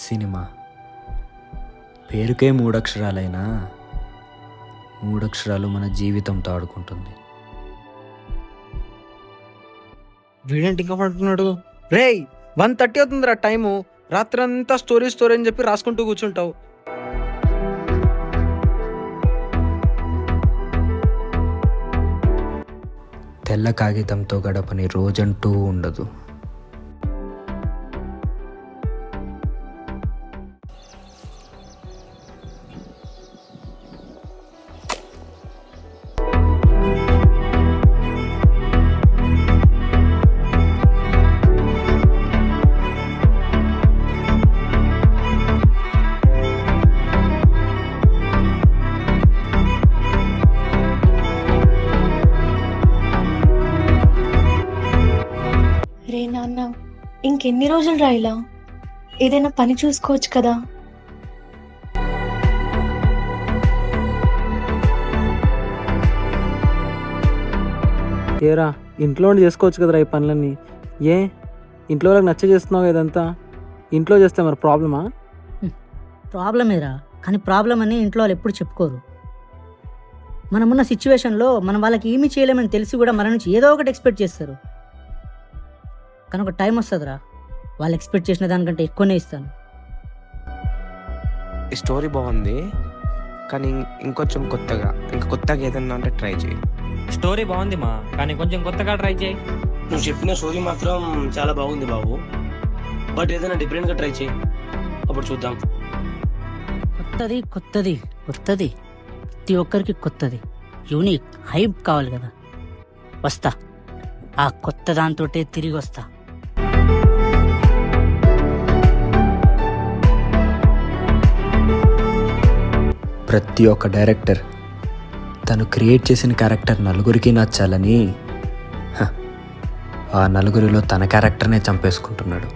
Cinema పేరుకే మూడక్షరాలైనా మూడక్షరాలు మన జీవితంతో ఆడుకుంటుంది. వీడేంటి ఇంకా పడుతున్నాడు? రేయ్ 1:30 అవుతుందిరా టైము. రాత్రంతా స్టోరీ అని చెప్పి రాసుకుంటూ కూర్చుంటావు. తెల్ల కాగితంతో గడపని రోజంటూ ఉండదు. రే నాన్న, ఇంకెన్ని రోజులు రాయిలా? ఏదైనా పని చూసుకోవచ్చు కదా. ఏరా ఇంట్లో చేసుకోవచ్చు కదరా ఈ పనులన్నీ. ఏ ఇంట్లో వాళ్ళకి నచ్చ చేస్తున్నావు ఇదంతా? ఇంట్లో చేస్తే మరి ప్రాబ్లమా? ప్రాబ్లమేరా, కానీ ప్రాబ్లం అని ఇంట్లో వాళ్ళు ఎప్పుడు చెప్పుకోరు. మనమున్న సిచ్యువేషన్లో మనం వాళ్ళకి ఏమీ చేయలేమని తెలిసి కూడా మన నుంచి ఏదో ఒకటి ఎక్స్పెక్ట్ చేస్తారు. కానీ ఒక టైం వస్తుందిరా, వాళ్ళు ఎక్స్పెక్ట్ చేసిన దానికంటే ఎక్కువనే ఇస్తాను. ఈ స్టోరీ బాగుంది, కానీ ఇంకొంచెం కొత్తగా ఏదన్నా అంటే ట్రై చేయి. స్టోరీ బాగుంది మా, కానీ కొంచెం కొత్తగా ట్రై చేయి. నువ్వు చెప్పిన స్టోరీ మాత్రం చాలా బాగుంది బాబు, బట్ ఏదైనా డిఫరెంట్గా ట్రై చేయి, అప్పుడు చూద్దాం. కొత్తది కొత్తది కొత్తది, ప్రతి ఒక్కరికి కొత్తది, యూనిక్, హైప్ కావాలి కదా. వస్తా, ఆ కొత్త దాంతోటే తిరిగి వస్తా. ప్రతి ఒక్క డైరెక్టర్ తను క్రియేట్ చేసిన క్యారెక్టర్ నలుగురికి నచ్చాలని ఆ నలుగురిలో తన క్యారెక్టర్నే చంపేసుకుంటున్నాడు.